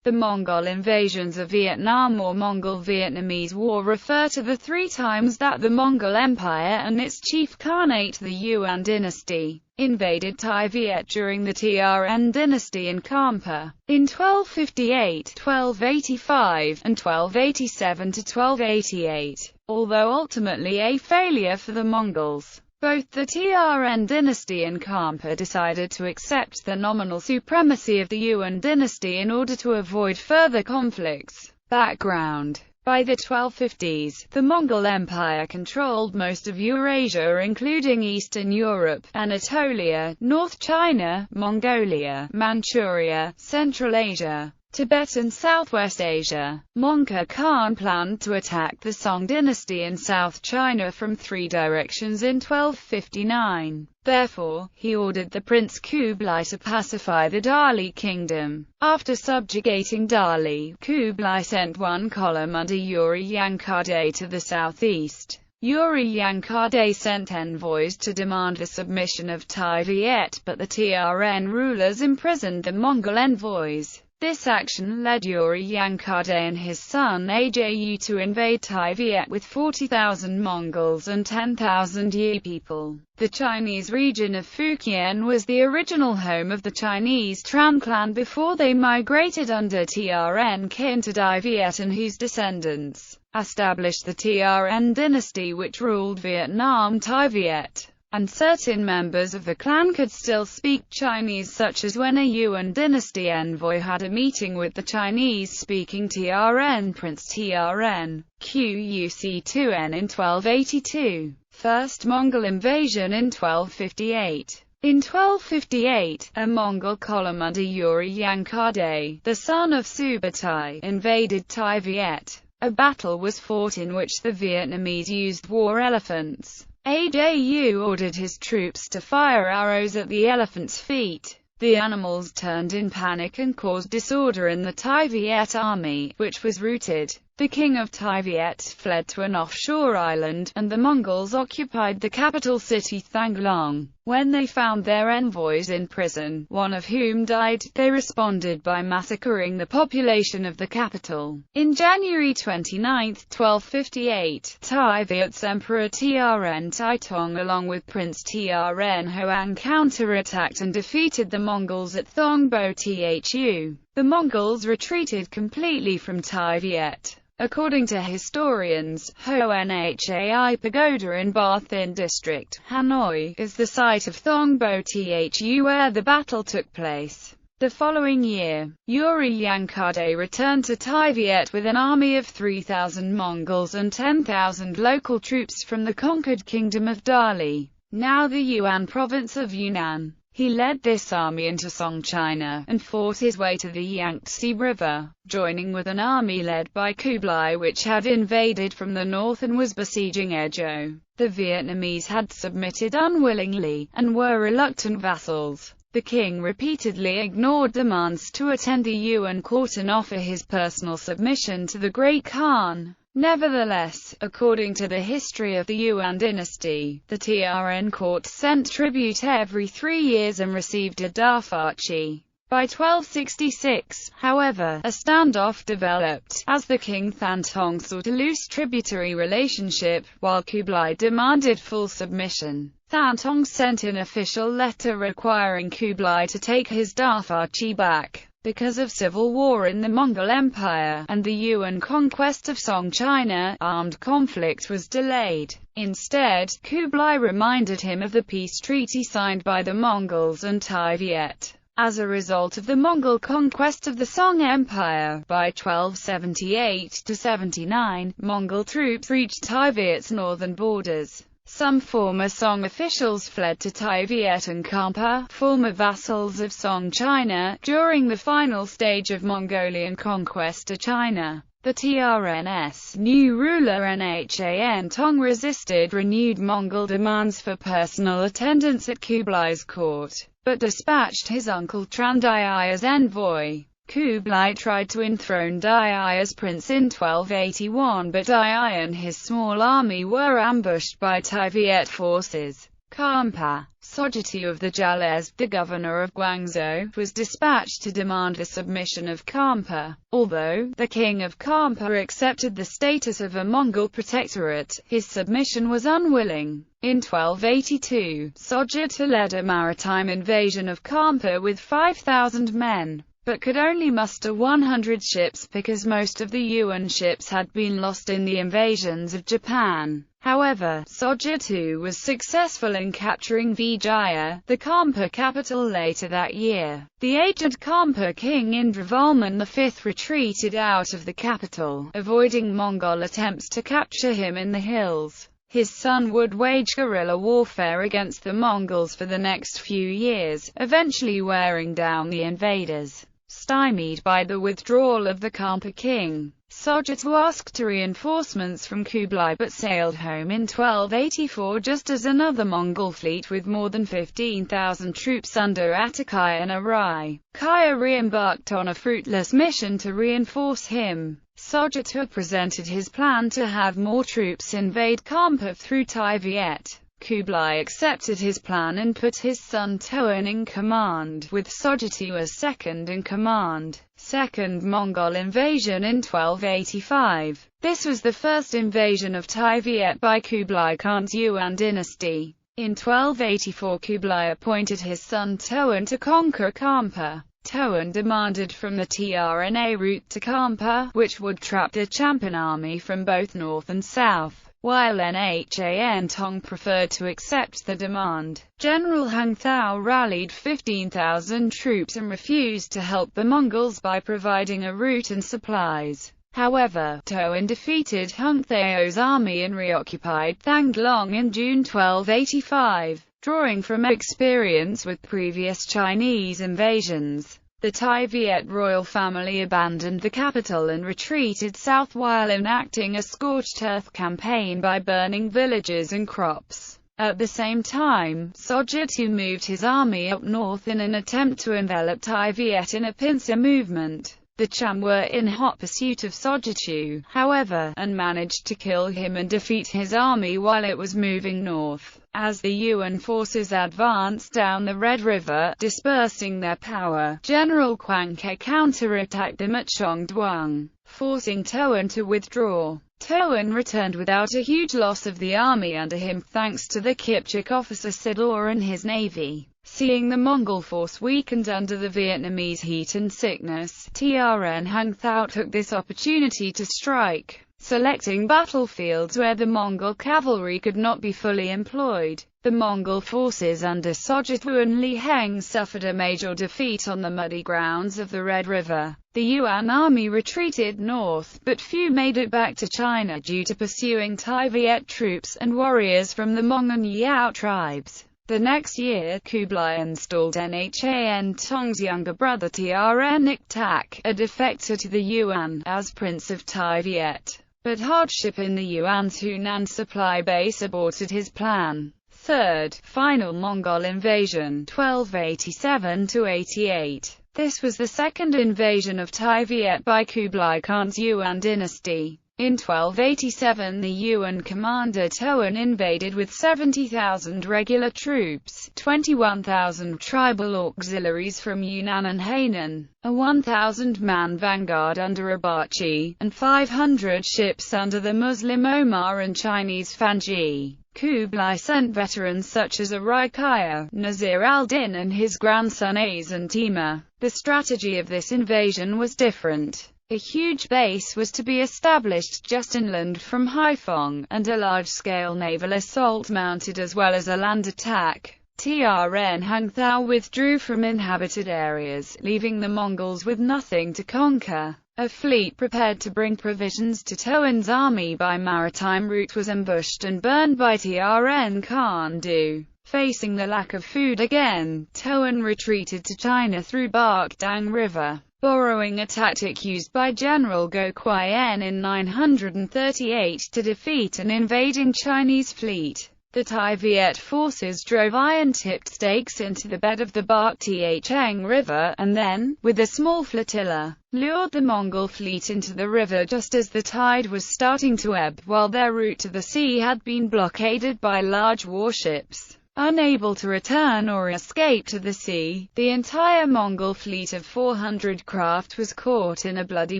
The Mongol invasions of Vietnam or Mongol-Vietnamese War refer to the 3 times that the Mongol Empire and its chief Khanate, the Yuan dynasty, invaded Thai-Viet during the TRN dynasty in Kampa, in 1258, 1285, and 1287–1288, although ultimately a failure for the Mongols. Both the TRN dynasty and Kampa decided to accept the nominal supremacy of the Yuan dynasty in order to avoid further conflicts. Background: by the 1250s, the Mongol Empire controlled most of Eurasia including Eastern Europe, Anatolia, North China, Mongolia, Manchuria, Central Asia, Tibet and Southwest Asia. Mongke Khan planned to attack the Song dynasty in South China from 3 directions in 1259. Therefore, he ordered the Prince Kublai to pacify the Dali kingdom. After subjugating Dali, Kublai sent 1 column under Yuri Yankade to the southeast. Yuri Yankade sent envoys to demand the submission of Thai-Viet, but the TRN rulers imprisoned the Mongol envoys. This action led Yuri Yankade and his son Aju to invade Thai-Viet with 40,000 Mongols and 10,000 Yi people. The Chinese region of Fujian was the original home of the Chinese Tran clan before they migrated under TRN kin to Dai-Viet, and whose descendants established the TRN dynasty which ruled Vietnam Thai-Viet. And certain members of the clan could still speak Chinese, such as when a Yuan dynasty envoy had a meeting with the Chinese-speaking TRN Prince TRN Quc2n in 1282. First Mongol invasion in 1258. In 1258, a Mongol column under Yuri Yankade, the son of Subutai, invaded Thai-Viet. A battle was fought in which the Vietnamese used war elephants. Aju ordered his troops to fire arrows at the elephants' feet. The animals turned in panic and caused disorder in the Thai-Viet army, which was routed. The king of Thai-Viet fled to an offshore island, and the Mongols occupied the capital city Thanglang. When they found their envoys in prison, one of whom died, they responded by massacring the population of the capital. In January 29, 1258, Thai-Viet's Emperor Trn Taitong along with Prince Trn Hoang counterattacked and defeated the Mongols at Thongbo Thu. The Mongols retreated completely from Thai-Viet. According to historians, Honhai Pagoda in Ba Thinh District, Hanoi, is the site of Thongbo Thu where the battle took place. The following year, Yuri Yankade returned to Thai-Viet with an army of 3,000 Mongols and 10,000 local troops from the conquered kingdom of Dali, now the Yuan province of Yunnan. He led this army into Song China, and fought his way to the Yangtze River, joining with an army led by Kublai which had invaded from the north and was besieging Ezhou. The Vietnamese had submitted unwillingly, and were reluctant vassals. The king repeatedly ignored demands to attend the Yuan court and offer his personal submission to the Great Khan. Nevertheless, according to the history of the Yuan dynasty, the Trn court sent tribute every 3 years and received a dafachi. By 1266, however, a standoff developed, as the king Thantong sought a loose tributary relationship, while Kublai demanded full submission. Thantong sent an official letter requiring Kublai to take his dafachi back. Because of civil war in the Mongol Empire, and the Yuan conquest of Song China, armed conflict was delayed. Instead, Kublai reminded him of the peace treaty signed by the Mongols and Thai-Viet. As a result of the Mongol conquest of the Song Empire, by 1278–79, Mongol troops reached Thai-Viet's northern borders. Some former Song officials fled to Thai-Viet and Kampa, former vassals of Song China, during the final stage of Mongolian conquest of China. The TRN's new ruler Nhan Tong resisted renewed Mongol demands for personal attendance at Kublai's court, but dispatched his uncle Tran Dai as envoy. Kublai tried to enthrone Dai as prince in 1281, but Dai and his small army were ambushed by Thai-Viet forces. Kampa. Sojatu of the Jalezd, the governor of Guangzhou, was dispatched to demand the submission of Kampa. Although the king of Kampa accepted the status of a Mongol protectorate, his submission was unwilling. In 1282, Sojatu led a maritime invasion of Kampa with 5,000 men, but could only muster 100 ships because most of the Yuan ships had been lost in the invasions of Japan. However, Sojatu was successful in capturing Vijaya, the Kampa capital, later that year. The aged Kampa king Indravalman V retreated out of the capital, avoiding Mongol attempts to capture him in the hills. His son would wage guerrilla warfare against the Mongols for the next few years, eventually wearing down the invaders. Stymied by the withdrawal of the Kampa king, Sojatu asked reinforcements from Kublai but sailed home in 1284 just as another Mongol fleet with more than 15,000 troops under Atakai and Arai Kaya re-embarked on a fruitless mission to reinforce him. Sojatu presented his plan to have more troops invade Kampa through Tai Viet. Kublai accepted his plan and put his son Toan in command, with Sojatu as second-in-command. Second Mongol invasion in 1285. This was the first invasion of Tai Viet by Kublai Khan's Yuan dynasty. In 1284 Kublai appointed his son Toan to conquer Kampa. Toan demanded from the TRNA route to Kampa, which would trap the Champan army from both north and south. While Nhan Tong preferred to accept the demand, General Hung Thao rallied 15,000 troops and refused to help the Mongols by providing a route and supplies. However, Toan defeated Hung Thao's army and reoccupied Thanglong in June 1285. Drawing from experience with previous Chinese invasions, the Tai Viet royal family abandoned the capital and retreated south while enacting a scorched earth campaign by burning villages and crops. At the same time, Sojatu moved his army up north in an attempt to envelop Tai Viet in a pincer movement. The Cham were in hot pursuit of Sojatu, however, and managed to kill him and defeat his army while it was moving north. As the Yuan forces advanced down the Red River, dispersing their power, General Quang Ke counterattacked them at Chongduang, forcing Toan to withdraw. Toan returned without a huge loss of the army under him thanks to the Kipchak officer Sidor and his navy. Seeing the Mongol force weakened under the Vietnamese heat and sickness, Trn Hung Thao took this opportunity to strike, selecting battlefields where the Mongol cavalry could not be fully employed. The Mongol forces under Sojatu and Li Heng suffered a major defeat on the muddy grounds of the Red River. The Yuan army retreated north, but few made it back to China due to pursuing Tai Viet troops and warriors from the Hmong and Yao tribes. The next year, Kublai installed Nhan Tong's younger brother Trn Ik Tak, a defector to the Yuan, as Prince of Tai Viet. But hardship in the Yuan's Hunan supply base aborted his plan. Third, final Mongol invasion, 1287–88. This was the second invasion of Tai Viet by Kublai Khan's Yuan dynasty. In 1287 the Yuan commander Toan invaded with 70,000 regular troops, 21,000 tribal auxiliaries from Yunnan and Hainan, a 1,000-man vanguard under Abachi, and 500 ships under the Muslim Omar and Chinese Fanji. Kublai sent veterans such as Arai Kaya, Nazir al-Din and his grandson Azan Timur. The strategy of this invasion was different. A huge base was to be established just inland from Haiphong, and a large-scale naval assault mounted as well as a land attack. Trn Hung Thao withdrew from inhabited areas, leaving the Mongols with nothing to conquer. A fleet prepared to bring provisions to Toan's army by maritime route was ambushed and burned by Trn Khan Du. Facing the lack of food again, Toan retreated to China through Bak Dang River, borrowing a tactic used by General Go Qian in 938 to defeat an invading Chinese fleet. The Tai Viet forces drove iron-tipped stakes into the bed of the Bak Tiecheng River, and then, with a small flotilla, lured the Mongol fleet into the river just as the tide was starting to ebb, while their route to the sea had been blockaded by large warships. Unable to return or escape to the sea, the entire Mongol fleet of 400 craft was caught in a bloody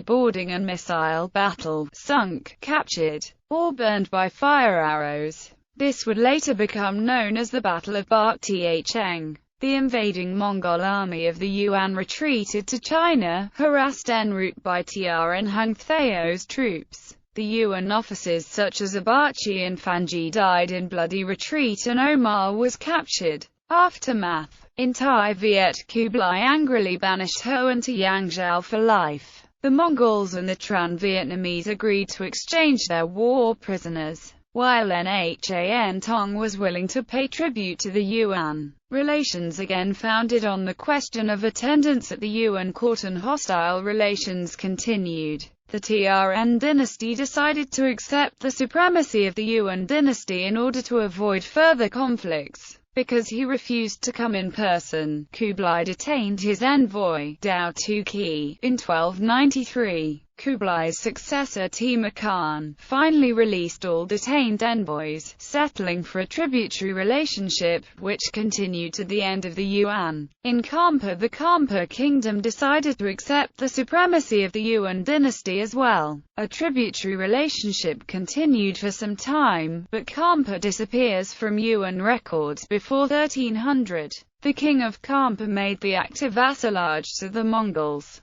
boarding and missile battle, sunk, captured, or burned by fire arrows. This would later become known as the Battle of Bakhtiacheng. The invading Mongol army of the Yuan retreated to China, harassed en route by Tian Hungtheo's troops. The Yuan officers such as Abachi and Fanji died in bloody retreat and Omar was captured. Aftermath. In Thai Viet, Kublai angrily banished Hoan to Yangzhou for life. The Mongols and the Tran-Vietnamese agreed to exchange their war prisoners, while Nhan Tong was willing to pay tribute to the Yuan. Relations again founded on the question of attendance at the Yuan court and hostile relations continued. The Trn dynasty decided to accept the supremacy of the Yuan dynasty in order to avoid further conflicts. Because he refused to come in person, Kublai detained his envoy, Dao Tuki, in 1293. Kublai's successor Timur Khan finally released all detained envoys, settling for a tributary relationship, which continued to the end of the Yuan. In Kampa, the Kampa kingdom decided to accept the supremacy of the Yuan dynasty as well. A tributary relationship continued for some time, but Kampa disappears from Yuan records before 1300. The king of Kampa made the active vassalage to the Mongols.